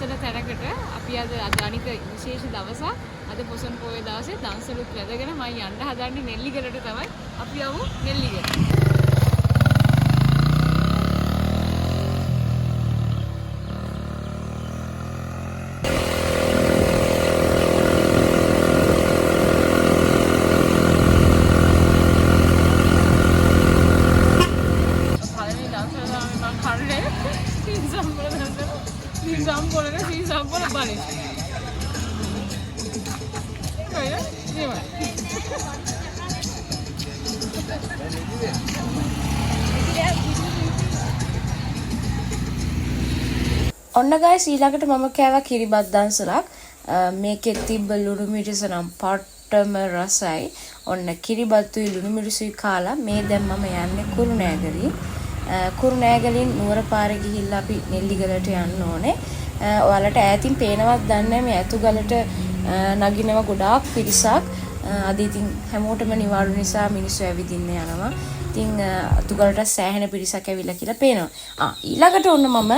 ලස්සන තැනකට අපි අද අනික විශේෂ දවසක් අද පොසොන් පොයේ දවසේ දන්සලුත් වැදගෙන මම යන්න හදන්නේ නෙල්ලිගලට තමයි. අපි යමු නෙල්ලිගල. ඔන්න ගයිස් ඊළඟට මම කෑවා කිරිබත් දන්සලක්. මේකේ තිබ්බ ලුණු මිරිස නම් පට්ටම රසයි. ඔන්න කිරිබත්තුයි ලුණු මිරිසුයි කාලා මේ දැන් මම යන්නේ කුරුණෑගලින්. කුරුණෑගලින් නුවර පාරේ ගිහිල්ලා අපි නෙල්ලිගලට යන්න ඕනේ. ඔයාලට ඈතින් පේනවත් දන්නේ මේ ඇතුගලට නගිනවා ගොඩාක් පිරිසක්. අද ඉතින් හැමෝටම නිවාඩු නිසා මිනිස්සු ඇවිදින්න යනවා. ඉතින් අතුගලට සෑහෙන පිරිසක් ඇවිල්ලා කියලා පේනවා. ඊළඟට ඔන්න මම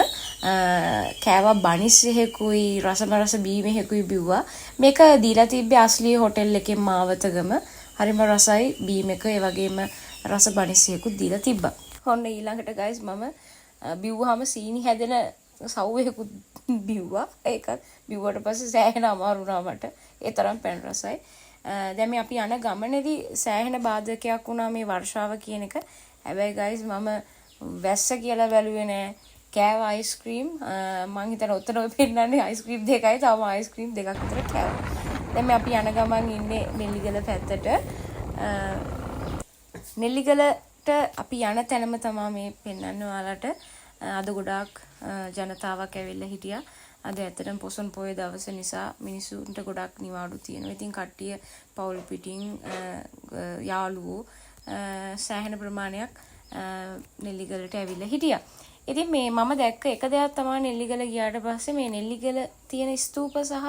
කෑවා බනිස් එකකුයි රසමරස බීම එකකුයි බිව්වා. මේක දීලා තිබ්බේ අස්ලී හොටෙල් එකේ මාවතගම. හරිම රසයි බීම එක ඒ වගේම රස බනිස් එකකුත් දීලා තිබ්බා. ඔන්න ඊළඟට ගයිස් මම බිව්වහම සීනි හැදෙන සව්වයකුත් බිව්වා. ඒකත් බිව්වට පස්සේ සෑහෙන අමාරු වුණා මට. ඒ තරම් පැන් රසයි. දැන් මේ අපි යන ගමනේදී සෑහෙන බාධකයක් වුණා මේ වර්ෂාව කියන එක. හැබැයි ගයිස් මම වැස්ස කියලා බැලුවේ නෑ. කෑවා අයිස්ක්‍රීම් මං හිතන ඔතන ඔය පෙන්නන්නේ අයිස්ක්‍රීම් දෙකයි තාම අයිස්ක්‍රීම් දෙකක් විතර කෑවා. දැන් මේ අපි යන ගමන් ඉන්නේ නෙල්ලිගල පැත්තට. නෙල්ලිගලට අපි යන තැනම තමයි මේ පෙන්නන්නේ ඔයාලට. අද ගොඩාක් ජනතාවක් ඇවිල්ලා හිටියා. අද ඇත්තටම පොසොන් පොයේ දවස නිසා මිනිස්සුන්ට ගොඩක් නිවාඩු තියෙනවා. ඉතින් කට්ටිය පවුල් පිටින් යාළුවෝ සෑහෙන ප්‍රමාණයක් නෙල්ලිගලට ඇවිල්ලා හිටියා. ඉතින් මේ මම දැක්ක එක දෙයක් තමයි නෙල්ලිගල ගියාට පස්සේ මේ නෙල්ලිගල තියෙන ස්තූප සහ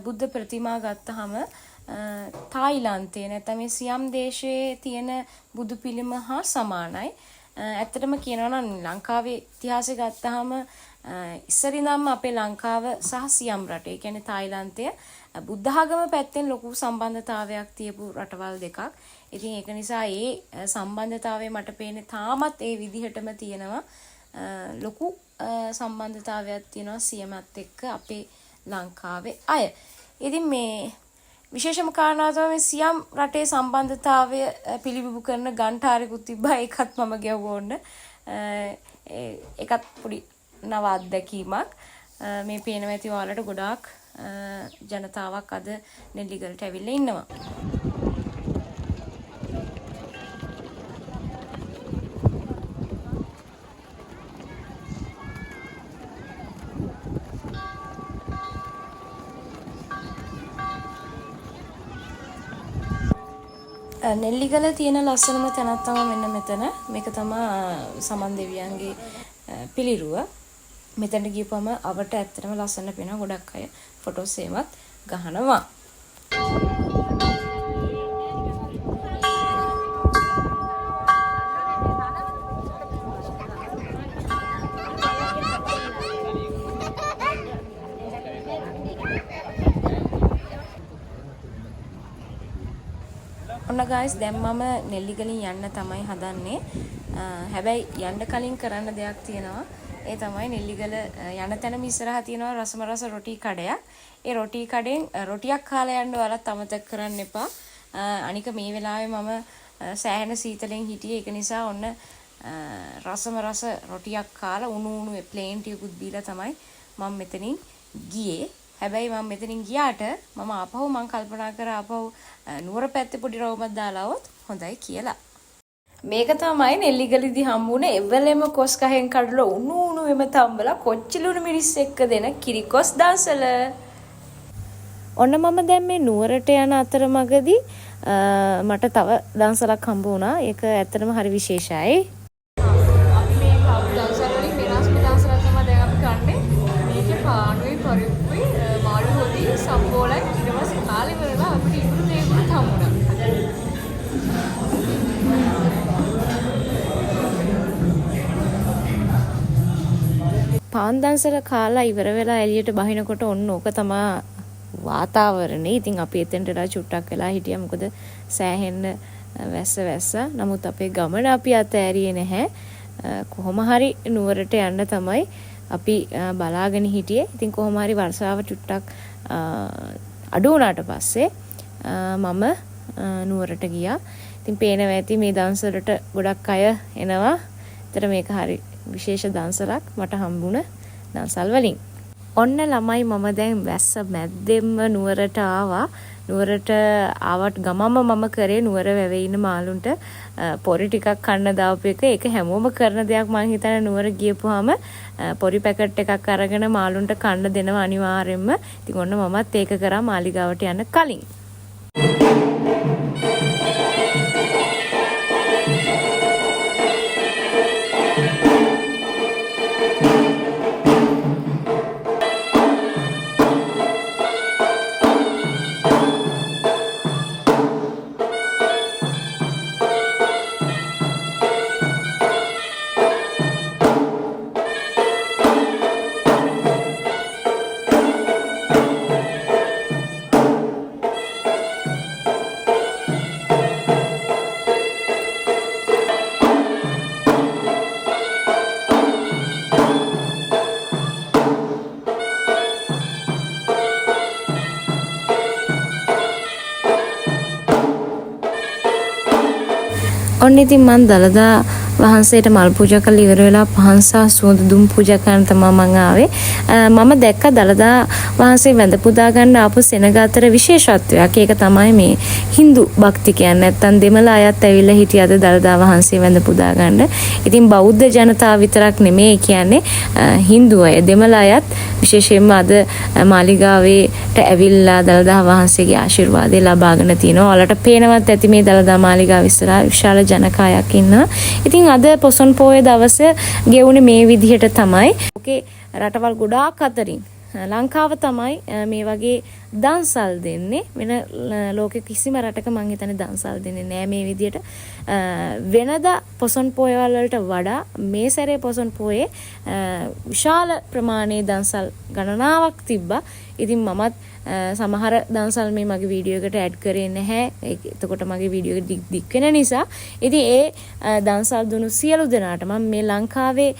බුද්ධ ප්‍රතිමා ගත්තාම තායිලන්තයේ නැත්නම් මේ සියම් දේශයේ තියෙන බුදු පිළිම හා සමානයි. ඇත්තටම කියනවා නම් ලංකාවේ ඉතිහාසය ගත්තාම ඉස්සරින්දම අපේ ලංකාව සහ සියම් රට, ඒ කියන්නේ තායිලන්තය බුද්ධ ආගම පැත්තෙන් ලොකු සම්බන්ධතාවයක් තියපු රටවල් දෙකක්. ඉතින් ඒක නිසා ඒ සම්බන්ධතාවය මට පේන්නේ තාමත් ඒ විදිහටම තියෙනවා. ලොකු සම්බන්ධතාවයක් තියෙනවා සියමත් එක්ක අපේ ලංකාවේ අය. ඉතින් මේ විශේෂම කාරණාව තමයි සියම් රටේ සම්බන්ධතාවය පිළිබිඹු කරන ගන්ඨාරයකුත් තිබ්බා. ඒකත් මම ගෙවුවොන්න. ඒකත් පොඩි නව අත්දැකීමක්. මේ පේනවා ඇති ඔයාලට ගොඩාක් ජනතාවක් අද නෙල්ලිගලට ඇවිල්ලා ඉන්නවා. නෙල්ලිගල තියෙන ලස්සනම තැනක් තමයි මෙන්න මෙතන. මේක තමයි සමන් දෙවියන්ගේ පිළිරුව. මෙතනට ගියපම අවට ඇත්තටම ලස්සන පේනවා. ගොඩක් අය ෆොටෝස් එහෙමත් ගහනවා. ඔන්න ගයිස් දැන් මම නෙල්ලිගලින් යන්න තමයි හදන්නේ. හැබැයි යන්න කලින් කරන්න දෙයක් තියෙනවා. ඒ තමයි නෙල්ලිගල යන තැනම ඉස්සරහා තියෙනවා රසමරස රොටි කඩයක්. ඒ රොටි කඩෙන් රොටියක් කාලා යන්න ඔයාලත් අමතක කරන්න එපා. අනික මේ වෙලාවේ මම සෑහෙන සීතලෙන් හිටියේ. ඒක නිසා ඔන්න රසමරස රොටියක් කාලා උණු ප්ලේන් ටිකකුත් දීලා තමයි මම මෙතනින් ගියේ. හැබැයි මම මෙතනින් ගියාට මම ආපහු මං කල්පනා කරා ආපහු නුවර පැත්තේ පොඩි රවුමක් දාලා આવොත් හොඳයි කියලා. මේක තමයි නෙල්ලිගලදී හම්බුනේ එවලෙම කොස් ගහෙන් කඩලා උණු එම තම්බලා කොච්චිලුණු මිරිස් එක්ක දෙන කිරිකොස් දන්සල. ඔන්න මම දැන් මේ නුවරට යන අතරමඟදී මට තව දන්සලක් හම්බ වුණා. ඒක ඇත්තටම හරි විශේෂයි. අපි මේ දන්සල වලින් වෙනස් දන්සලක් තමයි දැන් අපි කන්නේ. මේකේ පාඩුයි පරිප්පුයි මාළු හොදි සම්බෝලයි ඊට පස්සේ කාලේ වෙලා අපිට ඉතුරු දේකුත් හම්බුණා. පාන් දන්සල කාලා ඉවර වෙලා එළියට බහිනකොට ඔන්න ඕක තමයි වාතාවරණේ. ඉතින් අපි එතෙන්ටලා චුට්ටක් වෙලා හිටියා. මොකද සෑහෙන්න වැස්ස. නමුත් අපේ ගමන අපි අතෑරියේ නැහැ. කොහොම හරි නුවරට යන්න තමයි අපි බලාගෙන හිටියේ. ඉතින් කොහොම හරි වර්ෂාව චුට්ටක් අඩු වුණාට පස්සේ මම නුවරට ගියා. ඉතින් පේනවා ඇති මේ දන්සලට ගොඩක් අය එනවා. ඒතර මේක හරි විශේෂ දන්සලක් මට හම්බුණ දන්සල් වලින්. ඔන්න ළමයි මම දැන් වැස්ස මැද්දෙම නුවරට ආවා. නුවරට ආවට ගමම මම කරේ නුවර වැවේ ඉන්න මාළුන්ට පොරි ටිකක් කන්න දාපු එක. ඒක හැමෝම කරන දෙයක් මං හිතන්නේ නුවර ගියපුවාම පොරි පැකට් එකක් අරගෙන මාළුන්ට කන්න දෙනවා අනිවාර්යෙන්ම. ඉතින් ඔන්න මමත් ඒක කරා මාලිගාවට යන්න කලින්. ඔන්න ඉතින් මම දලදා වහන්සේට මල් පූජා කරලා ඉවර වෙලා පහන් සහ සුවඳ දුම් පූජා කරන්න තමයි මම ආවේ. මම දැක්ක දලදා වහන්සේ වැඳ පුදා ගන්න ආපු සෙනග අතර විශේෂත්වයක්. ඒක තමයි මේ Hindu භක්තිකයන් නැත්තම් දෙමළ අයත් ඇවිල්ලා හිටියද දලදා වහන්සේ වැඳ පුදා ගන්න. ඉතින් බෞද්ධ ජනතාව විතරක් නෙමෙයි කියන්නේ Hindu අය දෙමළ අයත් විශේෂයෙන්ම අද මාලිගාවේට ඇවිල්ලා දලදා වහන්සේගේ ආශිර්වාදය ලබාගෙන තිනවා. ඔයාලට පේනවත් ඇති මේ දලදා මාලිගාව ඉස්සරහා විශාල ජනකායක් ඉන්නවා. ඉතින් අද පොසොන් පෝය දවස ගෙවුනේ මේ විදිහට තමයි. ඕකේ රටවල් ගොඩාක් අතරින් ලංකාව තමයි මේ වගේ දන්සල් දෙන්නේ. වෙන ලෝකෙ කිසිම රටක මං හිතන්නේ දන්සල් දෙන්නේ නෑ මේ විදිහට. වෙනදා පොසොන් පෝයවල් වලට වඩා මේ සැරේ පොසොන් පෝයේ විශාල ප්‍රමාණයේ දන්සල් ගණනාවක් තිබ්බා. ඉතින් මමත් සමහර දන්සල් මේ මගේ වීඩියෝ එකට ඇඩ් කරේ නැහැ. එතකොට මගේ වීඩියෝ එක දික් වෙන නිසා. ඉතින් ඒ දන්සල් දුණු සියලු දෙනාට මම මේ ලංකාවේ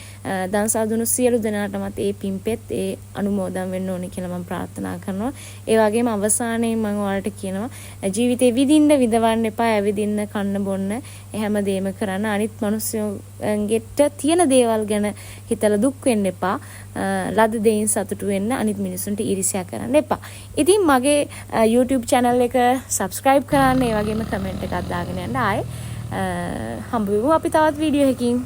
දන්සල් දුණු සියලු දෙනාටමත් ඒ පින්පෙත් ඒ අනුමෝදන් වෙන්න ඕනේ කියලා මම ප්‍රාර්ථනා කරනවා. ඒ වගේම අවසානයේ මම ඔයාලට කියනවා ජීවිතේ විඳින්න විඳවන්න එපා. ඇවිදින්න කන්න බොන්න හැමදේම කරන්න. අනිත් මිනිස්සුන්ගෙට තියෙන දේවල් ගැන හිතලා දුක් වෙන්න එපා. ලද දෙයින් සතුටු වෙන්න. අනිත් මිනිස්සුන්ට ඊර්ෂ්‍යා කරන්න එපා. ඉතින් මගේ YouTube channel එක subscribe කරන්න. ඒ වගේම comment එකක් දාගෙන යන්න. ආයේ හම්බ වෙමු අපි තවත් වීඩියෝ එකකින්.